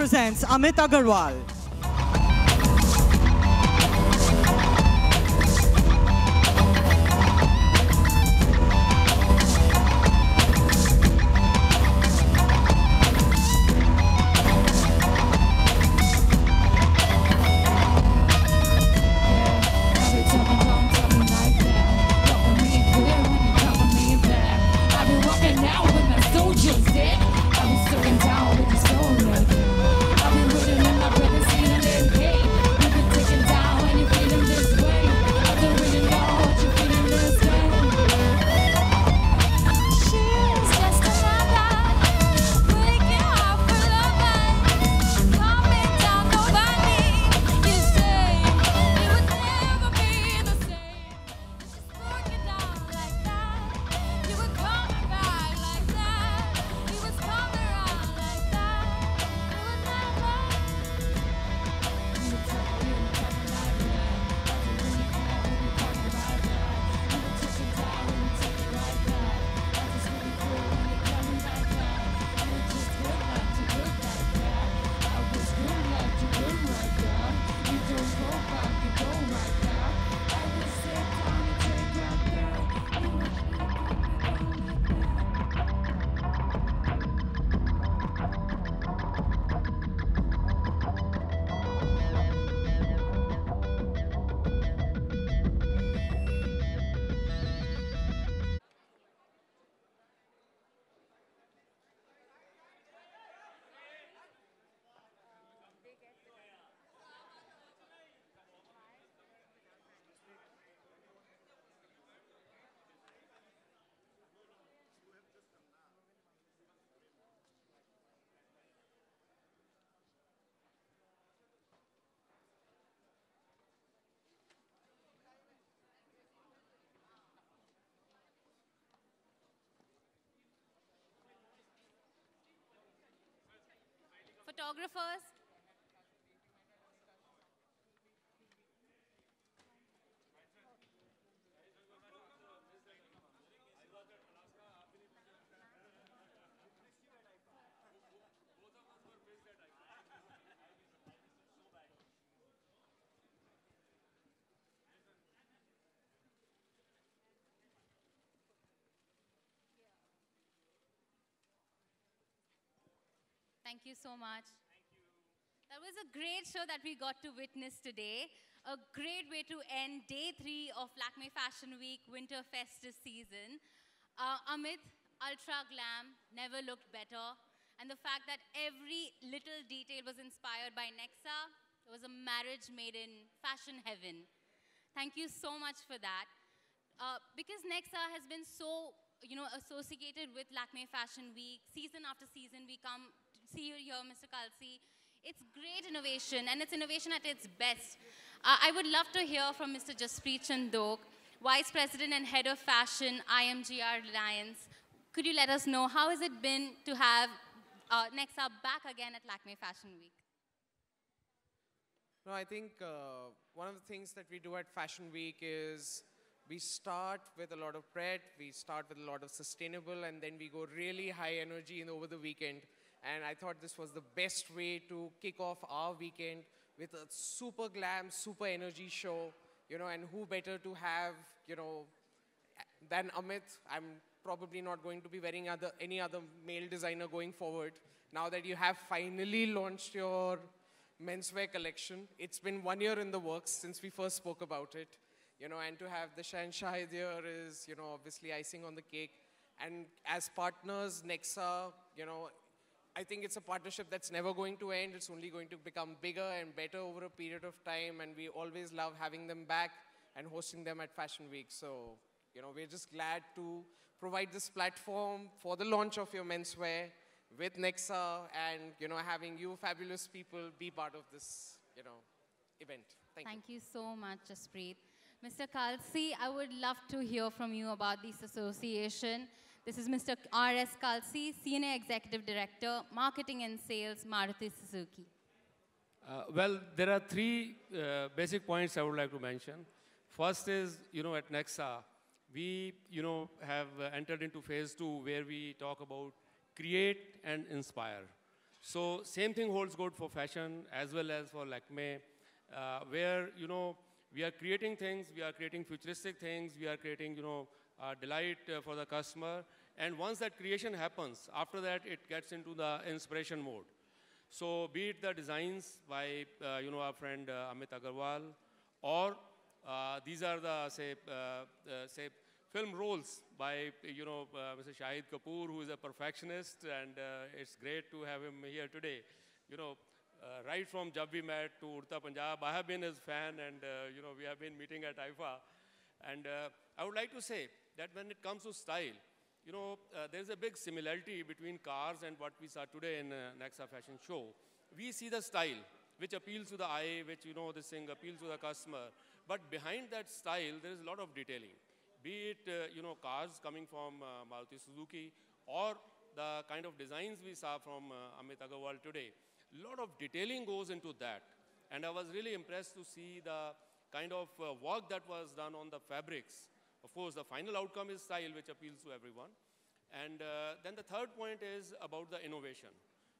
presents Amit Aggarwal. Photographers. Thank you so much. That was a great show that we got to witness today. A great way to end day 3 of Lakme Fashion Week Winter Festive season. Amit, ultra glam, never looked better. And the fact that every little detail was inspired by Nexa, it was a marriage made in fashion heaven. Thank you so much for that. Because Nexa has been so, associated with Lakme Fashion Week, season after season, we come to see you here, Mr. Kalsi. It's great innovation, and it's innovation at its best. I would love to hear from Mr. Jaspreet Chandok, Vice President and Head of Fashion, IMGR Alliance. Could you let us know how has it been to have Nexa back again at Lakme Fashion Week? No, I think one of the things that we do at Fashion Week is we start with a lot of pret, we start with a lot of sustainable, and then we go really high energy over the weekend. And I thought this was the best way to kick off our weekend with a super glam, super energy show, and who better to have, than Amit. I'm probably not going to be wearing any other male designer going forward. Now that you have finally launched your menswear collection, it's been 1 year in the works since we first spoke about it, and to have the Shahid here is, obviously icing on the cake. And as partners, Nexa, I think it's a partnership that's never going to end. It's only going to become bigger and better over a period of time. And we always love having them back and hosting them at Fashion Week. So, we're just glad to provide this platform for the launch of your menswear with Nexa and, having you fabulous people be part of this, event. Thank you so much, Jaspreet. Mr. Kalsi, I would love to hear from you about this association. This is Mr. R.S. Kalsi, Senior Executive Director, Marketing and Sales, Maruti Suzuki. Well, there are 3 basic points I would like to mention. First is, at Nexa, we, have entered into phase 2 where we talk about create and inspire. So same thing holds good for fashion as well as for Lakme, where, you know, we are creating things, we are creating futuristic things, we are creating, you know, delight for the customer. And once that creation happens, after that it gets into the inspiration mode. So be it the designs by, you know, our friend Amit Aggarwal, or these are the, say, film roles by, you know, Mr. Shahid Kapoor, who is a perfectionist, and it's great to have him here today. You know, right from Jab We Met to Urta Punjab, I have been his fan, and, you know, we have been meeting at IFA. And I would like to say that when it comes to style, you know, there's a big similarity between cars and what we saw today in Nexa Fashion Show. We see the style, which appeals to the eye, which, you know, this thing appeals to the customer. But behind that style, there is a lot of detailing. Be it, you know, cars coming from Maruti Suzuki, or the kind of designs we saw from Amit Aggarwal today. A lot of detailing goes into that. And I was really impressed to see the kind of work that was done on the fabrics. Of course, the final outcome is style, which appeals to everyone. And then the third point is about the innovation.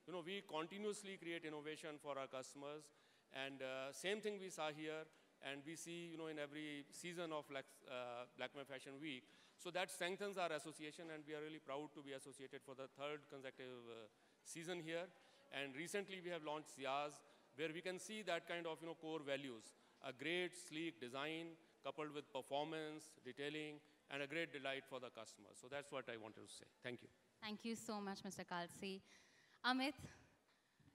You know, we continuously create innovation for our customers. And same thing we saw here. And we see, you know, in every season of Lakme Fashion Week. So that strengthens our association, and we are really proud to be associated for the third consecutive season here. And recently we have launched Siyaz, where we can see that kind of, you know, core values. A great, sleek design, coupled with performance, detailing, and a great delight for the customer. So that's what I wanted to say. Thank you. Thank you so much, Mr. Kalsi. Amit,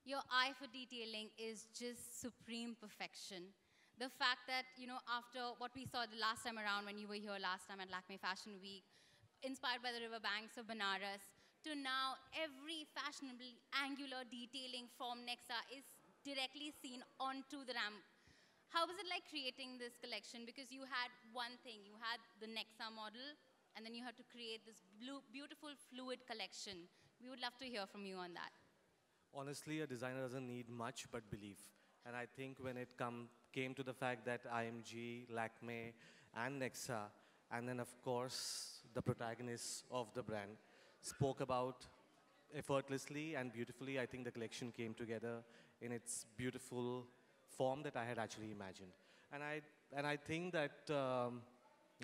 your eye for detailing is just supreme perfection. The fact that, you know, after what we saw the last time around when you were here last time at Lakme Fashion Week, inspired by the riverbanks of Banaras, to now every fashionable angular detailing from Nexa is directly seen onto the ramp. How was it like creating this collection? Because you had one thing, you had the Nexa model, and then you had to create this beautiful fluid collection. We would love to hear from you on that. Honestly, a designer doesn't need much but belief. And I think when it came to the fact that IMG, Lakme, and Nexa, and then of course the protagonists of the brand, spoke about effortlessly and beautifully, I think the collection came together in its beautiful form that I had actually imagined. And I think that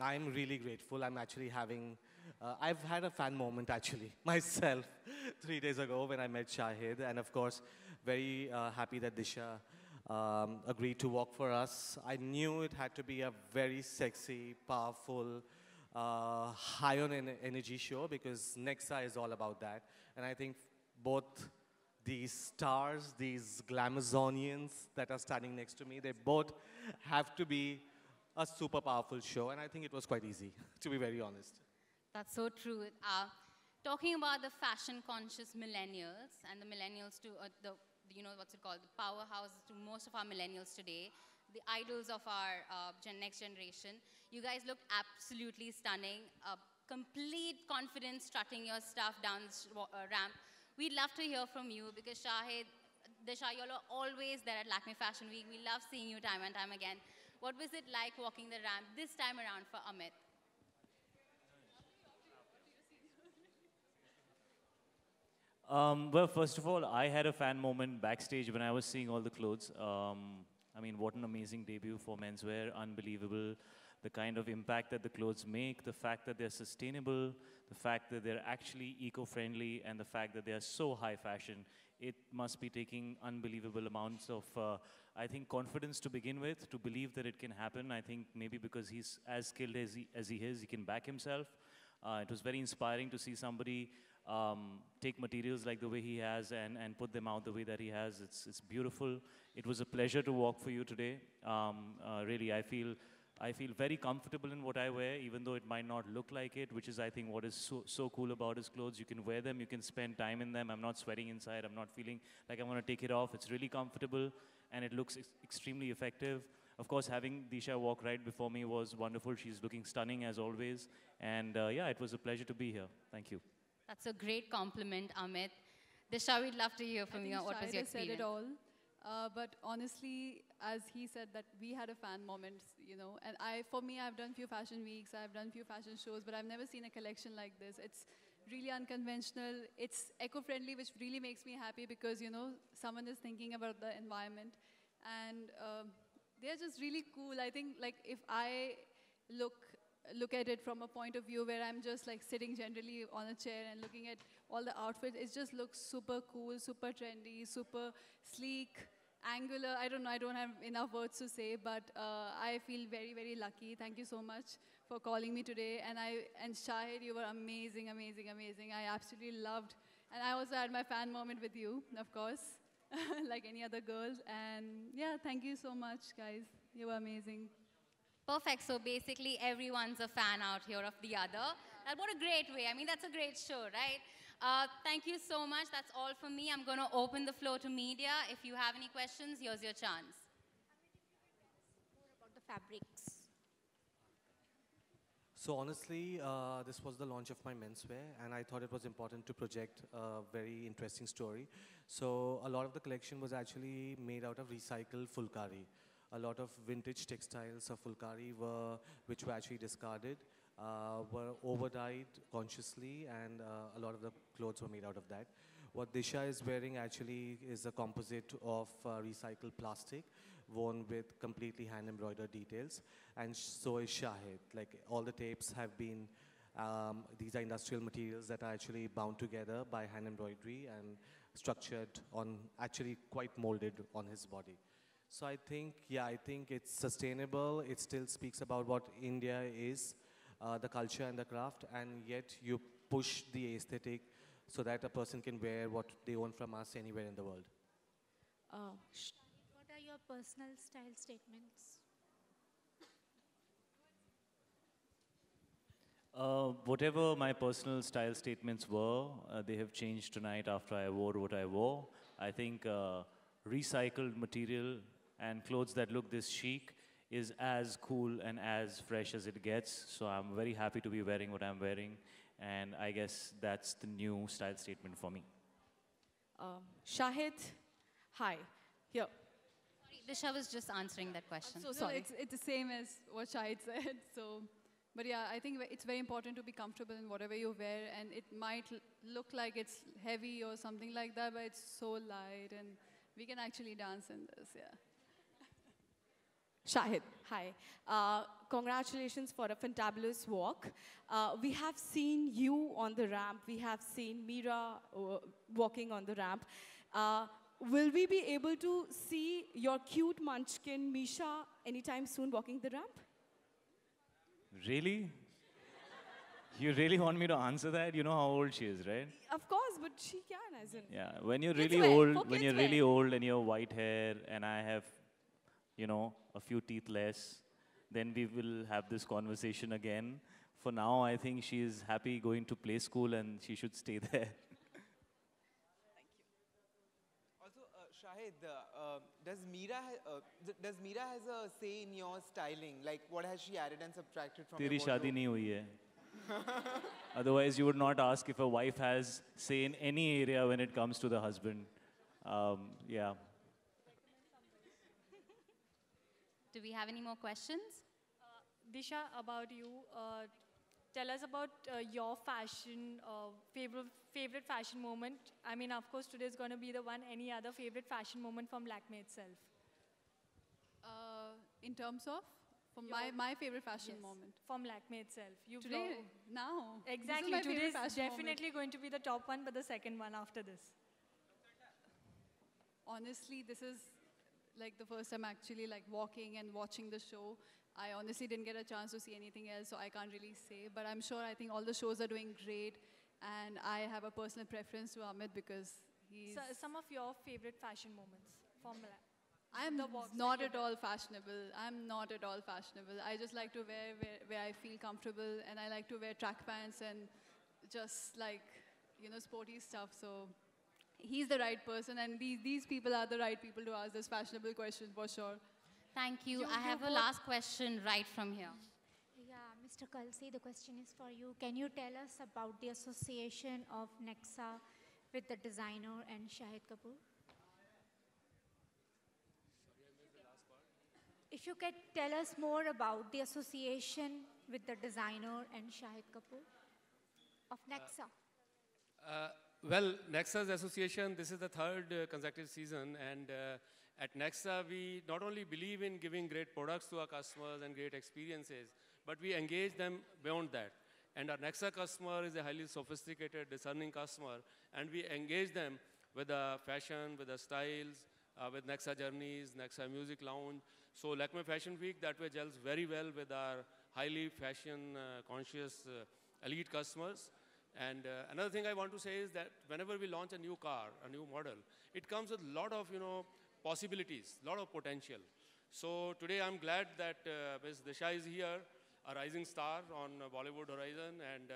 I'm really grateful. I'm actually having, I've had a fan moment actually myself 3 days ago when I met Shahid, and of course very happy that Disha agreed to walk for us. I knew it had to be a very sexy, powerful, high on energy show, because Nexa is all about that. And I think both these stars, these glamazonians that are standing next to me, they both have to be a super powerful show. And I think it was quite easy, to be very honest. That's so true. Talking about the fashion-conscious millennials, and the millennials to you know, what's it called, the powerhouse to most of our millennials today, the idols of our next generation. You guys look absolutely stunning. Complete confidence strutting your stuff down the ramp. We'd love to hear from you, because Shahid, Disha, y'all are always there at Lakme Fashion Week. We love seeing you time and time again. What was it like walking the ramp this time around for Amit? Well, first of all, I had a fan moment backstage when I was seeing all the clothes. I mean, what an amazing debut for menswear, unbelievable. The kind of impact that the clothes make, the fact that they're sustainable, the fact that they're actually eco-friendly, and the fact that they are so high fashion. It must be taking unbelievable amounts of, I think, confidence to begin with, to believe that it can happen. I think maybe because he's as skilled as he is, he can back himself. It was very inspiring to see somebody take materials like the way he has and put them out the way that he has. It's beautiful. It was a pleasure to walk for you today. Really, I feel very comfortable in what I wear, even though it might not look like it, which is, I think, what is so cool about his clothes. You can wear them, you can spend time in them. I'm not sweating inside. I'm not feeling like I want to take it off. It's really comfortable, and it looks extremely effective. Of course, having Disha walk right before me was wonderful. She's looking stunning, as always. And yeah, it was a pleasure to be here. Thank you. That's a great compliment, Amit. Disha, we'd love to hear from you. What was your experience? Said it all. But honestly, as he said, that we had a fan moment, you know. And for me, I've done few fashion weeks, I've done few fashion shows, but I've never seen a collection like this. It's really unconventional. It's eco-friendly, which really makes me happy because, you know, someone is thinking about the environment. And they're just really cool. I think, like, if I look at it from a point of view where I'm just like sitting generally on a chair and looking at all the outfits, it just looks super cool, super trendy, super sleek, angular. I don't know, I don't have enough words to say, but I feel very, very lucky. Thank you so much for calling me today. And Shahid, you were amazing, amazing, amazing. I absolutely loved, and I also had my fan moment with you, of course, like any other girl. And yeah, thank you so much, guys. You were amazing. Perfect. So basically, everyone's a fan out here of the other. What a great way. I mean, that's a great show, right? Thank you so much. That's all for me. I'm going to open the floor to media. If you have any questions, here's your chance. More about the fabrics. So honestly, this was the launch of my menswear, and I thought it was important to project a very interesting story. So a lot of the collection was actually made out of recycled fulkari. A lot of vintage textiles of fulkari which were actually discarded, were over-dyed consciously, and a lot of the clothes were made out of that. What Disha is wearing actually is a composite of recycled plastic, worn with completely hand-embroidered details, and so is Shahid. Like, all the tapes have been, these are industrial materials that are actually bound together by hand embroidery and structured on, actually quite molded on his body. So I think, yeah, I think it's sustainable. It still speaks about what India is, the culture and the craft, and yet you push the aesthetic so that a person can wear what they own from us anywhere in the world. What are your personal style statements? Whatever my personal style statements were, they have changed tonight after I wore what I wore. I think recycled material and clothes that look this chic is as cool and as fresh as it gets. So I'm very happy to be wearing what I'm wearing. And I guess that's the new style statement for me. Shahid, hi. Here. Sorry, Disha was just answering that question. So sorry. It's the same as what Shahid said. So, but yeah, I think it's very important to be comfortable in whatever you wear, and it might look like it's heavy or something like that, but it's so light, and we can actually dance in this, yeah. Shahid, hi. Congratulations for a fantabulous walk. We have seen you on the ramp. We have seen Meera walking on the ramp. Will we be able to see your cute munchkin, Misha, anytime soon walking the ramp? Really? You really want me to answer that? You know how old she is, right? Of course, but she can, as in. Yeah, when you're Kids really wear, old, for when kids you're wear. really old and you have white hair and I have, you know, a few teeth less, then we will have this conversation again. For now, I think she is happy going to play school and she should stay there. Also, Shahid, does Meera has a say in your styling? Like, what has she added and subtracted from तेरी your शादी wardrobe? नहीं हुई है. Otherwise, you would not ask if a wife has say in any area when it comes to the husband. Yeah. Do we have any more questions? Disha, about you, tell us about your fashion, favorite fashion moment. I mean, of course, today is going to be the one. Any other favorite fashion moment from Lakme itself? In terms of, from my favorite fashion Yes, moment. from Lakme itself. You've Today, lo- now. Exactly. This is my Today favorite is fashion definitely going to be the top one, but the second one after this. Honestly, this is like the first time actually like walking and watching the show. I honestly didn't get a chance to see anything else, so I can't really say. But I'm sure I think all the shows are doing great. And I have a personal preference to Amit because he's... So, some of your favorite fashion moments from I'm the walks that not you've at all fashionable. I'm not at all fashionable. I just like to wear where I feel comfortable, and I like to wear track pants and just like, you know, sporty stuff. So he's the right person, and these people are the right people to ask this fashionable question for sure. Thank you. You- I you have a both- last question right from here. Yeah, Mr. Kalsi, the question is for you. Can you tell us about the association of Nexa with the designer and Shahid Kapoor? If you could tell us more about the association with the designer and Shahid Kapoor of Nexa. Well, Nexa's association, this is the third consecutive season, and at Nexa, we not only believe in giving great products to our customers and great experiences, but we engage them beyond that. And our Nexa customer is a highly sophisticated, discerning customer, and we engage them with the fashion, with the styles, with Nexa Journeys, Nexa Music Lounge. So Lakme Fashion Week that way gels very well with our highly fashion conscious elite customers. And another thing I want to say is that whenever we launch a new car, a new model, it comes with a lot of possibilities, a lot of potential. So today I'm glad that Ms. Disha is here, a rising star on Bollywood horizon, and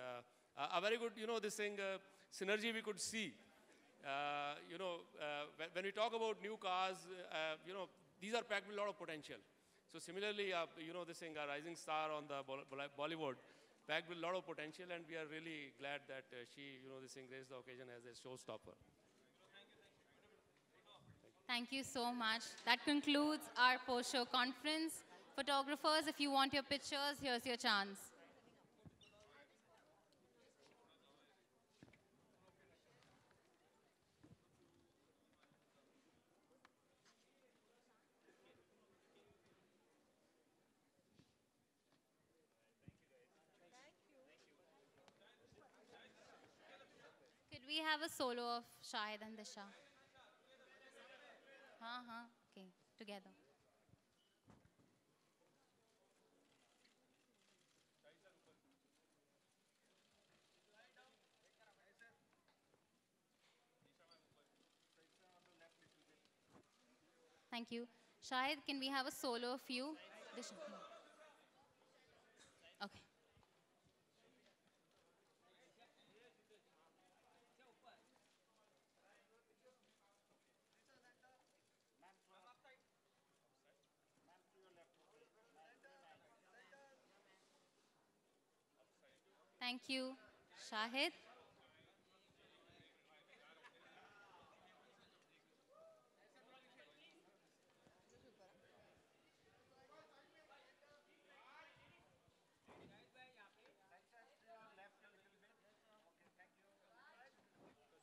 a very good, this thing, synergy we could see. When we talk about new cars, these are packed with a lot of potential. So similarly, this thing, a rising star on the Bollywood, packed with a lot of potential, and we are really glad that she, this thing, graced the occasion as a showstopper. Thank you so much. That concludes our post-show conference. Photographers, if you want your pictures, here's your chance. Could we have a solo of Shahid and Disha? Okay, together. Thank you. Shahid, can we have a solo of you? Disha. Okay. Thank you. Shahid.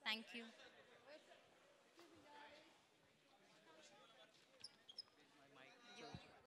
Thank you.